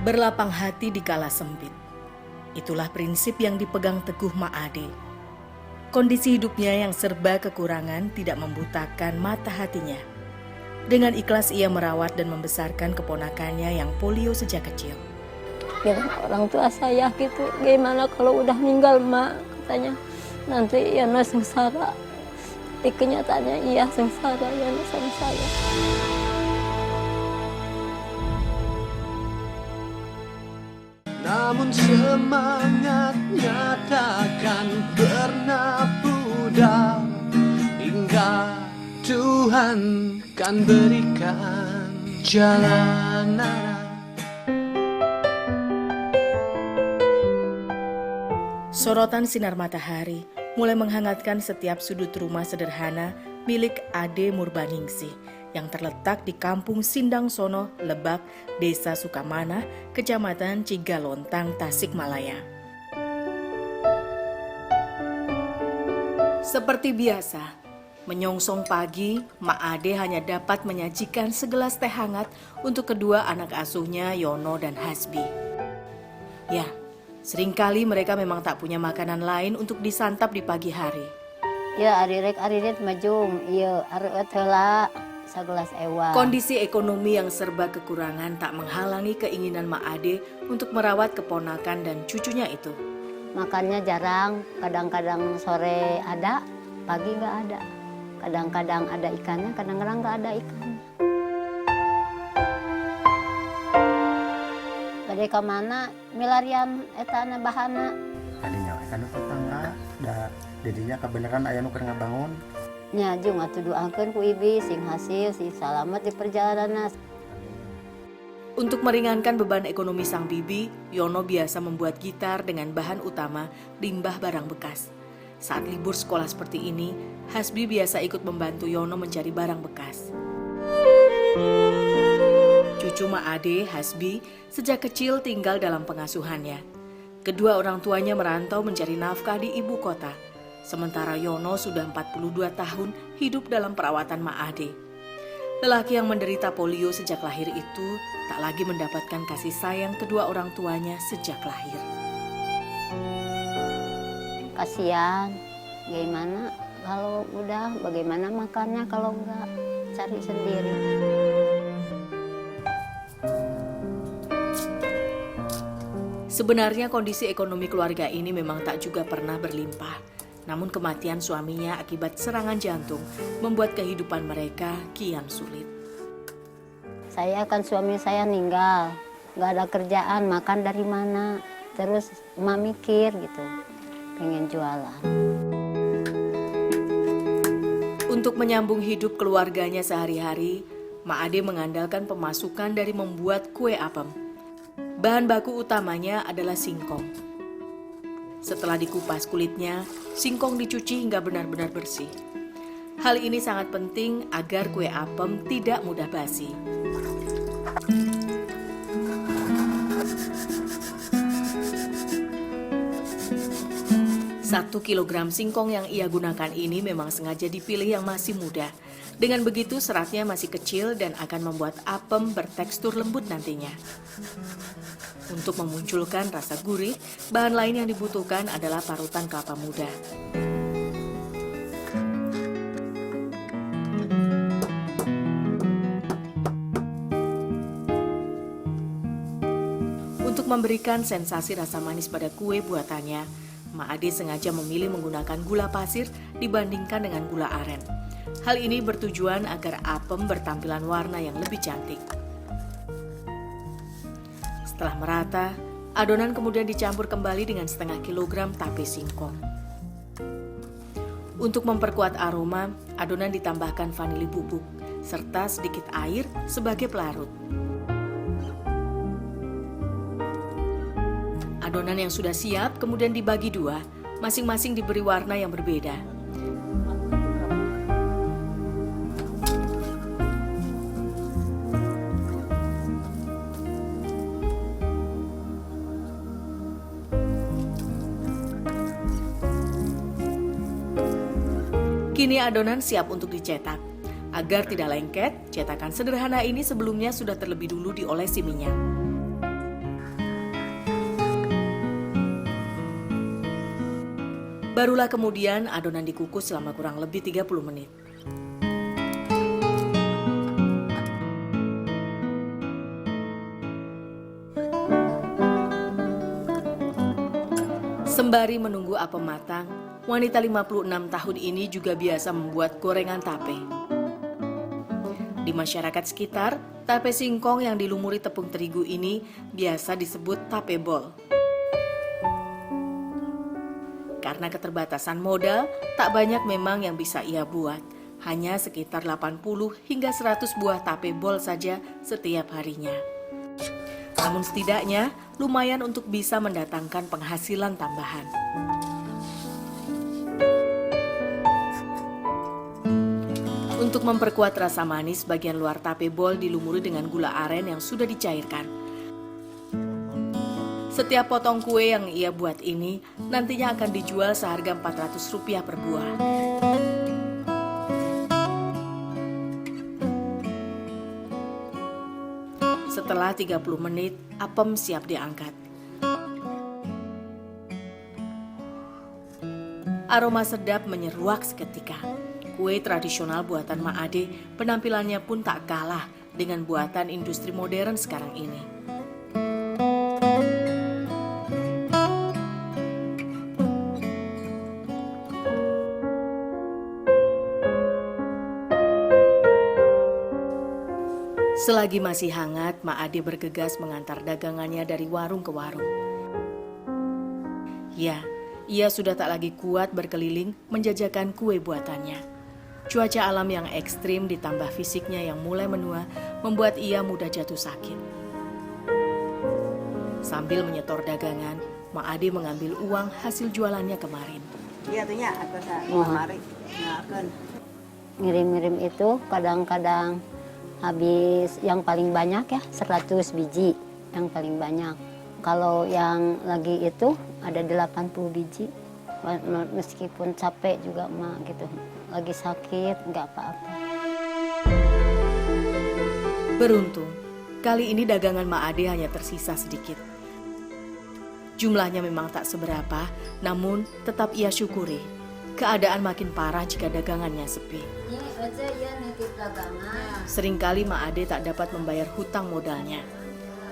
Berlapang hati di kala sempit. Itulah prinsip yang dipegang teguh Ma'ade. Kondisi hidupnya yang serba kekurangan tidak membutakan mata hatinya. Dengan ikhlas ia merawat dan membesarkan keponakannya yang polio sejak kecil. Bilang orang tua saya gitu, gimana kalau udah meninggal mak, katanya nanti ya sengsara. Tapi kenyataannya iya sengsara ya sama saya. Namun semangatnya takkan pernah pudar hingga Tuhan kan berikan jalanan. Sorotan sinar matahari mulai menghangatkan setiap sudut rumah sederhana milik Ade Murbaningsih yang terletak di Kampung Sindang Sono, Lebak, Desa Sukamana, Kecamatan Cigalontang, Tasikmalaya. Seperti biasa, menyongsong pagi, Ma'ade hanya dapat menyajikan segelas teh hangat untuk kedua anak asuhnya Yono dan Hasbi. Ya, seringkali mereka memang tak punya makanan lain untuk disantap di pagi hari. Ya ariret majung, iya ariret heula sagelas ewa. Kondisi ekonomi yang serba kekurangan tak menghalangi keinginan Ma'ade untuk merawat keponakan dan cucunya itu. Makannya jarang, kadang-kadang sore ada, pagi nggak ada. Kadang-kadang ada ikannya, kadang-kadang nggak ada ikannya. Bade ka mana milarian etana bahana. Tadinya kan tetangga, da jadinya kebenaran aya nu keur ngabangun. Nya jeung atuh doakeun ku ibi sing hasil sing salamet di perjalanan. Untuk meringankan beban ekonomi sang bibi, Yono biasa membuat gitar dengan bahan utama limbah barang bekas. Saat libur sekolah seperti ini, Hasbi biasa ikut membantu Yono mencari barang bekas. Cucu Ma'ade, Hasbi, sejak kecil tinggal dalam pengasuhannya. Kedua orang tuanya merantau mencari nafkah di ibu kota. Sementara Yono sudah 42 tahun hidup dalam perawatan Ma'ade. Lelaki yang menderita polio sejak lahir itu tak lagi mendapatkan kasih sayang kedua orang tuanya sejak lahir. Kasihan, gimana kalau udah bagaimana makannya kalau enggak cari sendiri. Sebenarnya kondisi ekonomi keluarga ini memang tak juga pernah berlimpah. Namun kematian suaminya akibat serangan jantung membuat kehidupan mereka kian sulit. Saya kan suami saya meninggal, nggak ada kerjaan, makan dari mana. Terus emak mikir gitu, pengen jualan. Untuk menyambung hidup keluarganya sehari-hari, Ma'ade mengandalkan pemasukan dari membuat kue apem. Bahan baku utamanya adalah singkong. Setelah dikupas kulitnya, singkong dicuci hingga benar-benar bersih. Hal ini sangat penting agar kue apem tidak mudah basi. Satu kilogram singkong yang ia gunakan ini memang sengaja dipilih yang masih muda. Dengan begitu seratnya masih kecil dan akan membuat apem bertekstur lembut nantinya. Untuk memunculkan rasa gurih, bahan lain yang dibutuhkan adalah parutan kelapa muda. Untuk memberikan sensasi rasa manis pada kue buatannya, Ma'ade sengaja memilih menggunakan gula pasir dibandingkan dengan gula aren. Hal ini bertujuan agar apem bertampilan warna yang lebih cantik. Setelah merata, adonan kemudian dicampur kembali dengan setengah kilogram tape singkong. Untuk memperkuat aroma, adonan ditambahkan vanili bubuk, serta sedikit air sebagai pelarut. Adonan yang sudah siap kemudian dibagi dua, masing-masing diberi warna yang berbeda. Kini adonan siap untuk dicetak. Agar tidak lengket, cetakan sederhana ini sebelumnya sudah terlebih dulu diolesi minyak. Barulah kemudian adonan dikukus selama kurang lebih 30 menit. Sembari menunggu apem matang, wanita 56 tahun ini juga biasa membuat gorengan tape. Di masyarakat sekitar, tape singkong yang dilumuri tepung terigu ini biasa disebut tape bol. Karena keterbatasan modal, tak banyak memang yang bisa ia buat. Hanya sekitar 80 hingga 100 buah tape bol saja setiap harinya. Namun setidaknya lumayan untuk bisa mendatangkan penghasilan tambahan. Untuk memperkuat rasa manis, bagian luar tape bol dilumuri dengan gula aren yang sudah dicairkan. Setiap potong kue yang ia buat ini nantinya akan dijual seharga Rp400 per buah. Setelah 30 menit, apem siap diangkat. Aroma sedap menyeruak seketika. Kue tradisional buatan Mak Ade penampilannya pun tak kalah dengan buatan industri modern sekarang ini. Selagi masih hangat, Mak Ade bergegas mengantar dagangannya dari warung ke warung. Ya, ia sudah tak lagi kuat berkeliling menjajakan kue buatannya. Cuaca alam yang ekstrim ditambah fisiknya yang mulai menua membuat ia mudah jatuh sakit. Sambil menyetor dagangan, Mak Ade mengambil uang hasil jualannya kemarin. Iya tuhnya aku kemarin ngakeun. Ngirim-ngirim itu kadang-kadang habis yang paling banyak ya 100 biji yang paling banyak. Kalau yang lagi itu ada 80 biji. Meskipun capek juga Mak gitu. Lagi sakit nggak apa-apa. Beruntung, kali ini dagangan Mak Ade hanya tersisa sedikit. Jumlahnya memang tak seberapa, namun tetap ia syukuri. Keadaan makin parah jika dagangannya sepi. Seringkali Mak Ade tak dapat membayar hutang modalnya.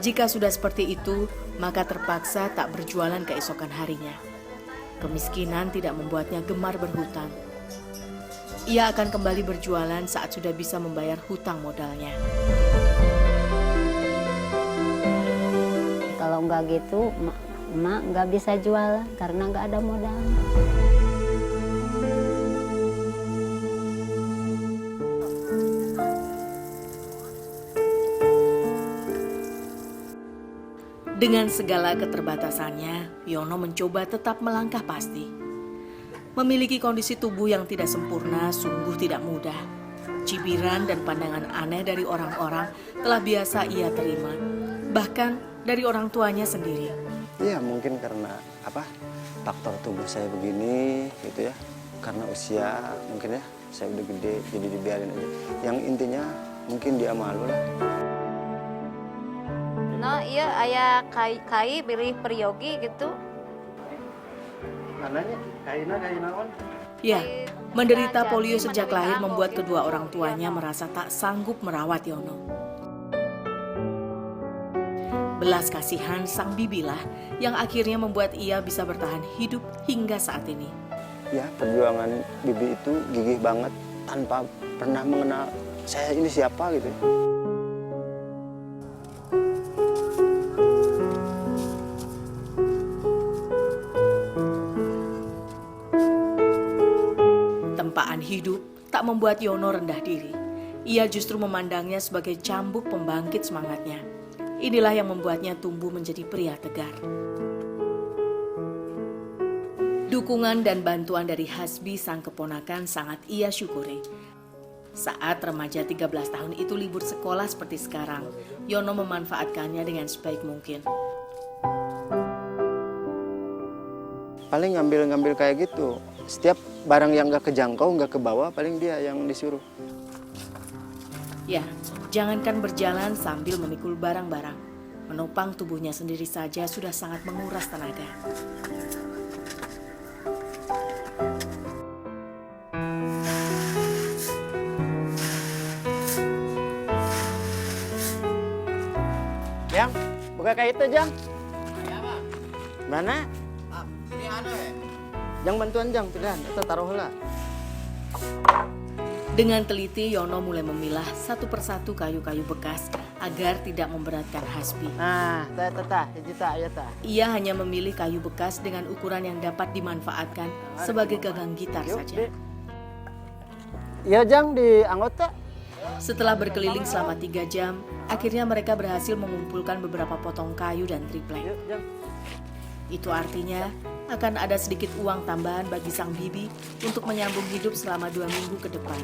Jika sudah seperti itu, maka terpaksa tak berjualan keesokan harinya. Kemiskinan tidak membuatnya gemar berhutang. Ia akan kembali berjualan saat sudah bisa membayar hutang modalnya. Kalau nggak gitu, Mak nggak bisa jualan karena nggak ada modal. Dengan segala keterbatasannya, Yono mencoba tetap melangkah pasti. Memiliki kondisi tubuh yang tidak sempurna sungguh tidak mudah. Cibiran dan pandangan aneh dari orang-orang telah biasa ia terima, bahkan dari orang tuanya sendiri. Iya, mungkin karena faktor tubuh saya begini gitu ya. Karena usia mungkin ya, saya udah gede jadi dibiarin aja. Yang intinya mungkin dia malu lah. No, iya ayah kai pilih peryogi gitu. Mananya? Kaina naon? Ya, menderita polio sejak lahir membuat kedua orang tuanya merasa tak sanggup merawat Yono. Belas kasihan sang bibilah yang akhirnya membuat ia bisa bertahan hidup hingga saat ini. Ya, perjuangan Bibi itu gigih banget tanpa pernah mengenal saya ini siapa gitu. Tempaan hidup tak membuat Yono rendah diri. Ia justru memandangnya sebagai cambuk pembangkit semangatnya. Inilah yang membuatnya tumbuh menjadi pria tegar. Dukungan dan bantuan dari Hasbi sang keponakan sangat ia syukuri. Saat remaja 13 tahun itu libur sekolah seperti sekarang, Yono memanfaatkannya dengan sebaik mungkin. Paling ngambil kayak gitu. Setiap barang yang nggak kejangkau, nggak kebawa, paling dia yang disuruh. Ya, jangankan berjalan sambil memikul barang-barang. Menopang tubuhnya sendiri saja sudah sangat menguras tenaga. Jang, buka kayak itu, Jang. Mana? Ini ada ya? Jang bantuan, Jang, pilihan. Itu taruh lah. Dengan teliti, Yono mulai memilah satu persatu kayu-kayu bekas agar tidak memberatkan Hasbi. Nah, ya ta. Ia hanya memilih kayu bekas dengan ukuran yang dapat dimanfaatkan sebagai gagang gitar saja. Iya, Jang, di anggota. Setelah berkeliling selama 3 jam, akhirnya mereka berhasil mengumpulkan beberapa potong kayu dan triplek. Yuk, Jang. Itu artinya akan ada sedikit uang tambahan bagi sang bibi untuk menyambung hidup selama 2 minggu ke depan.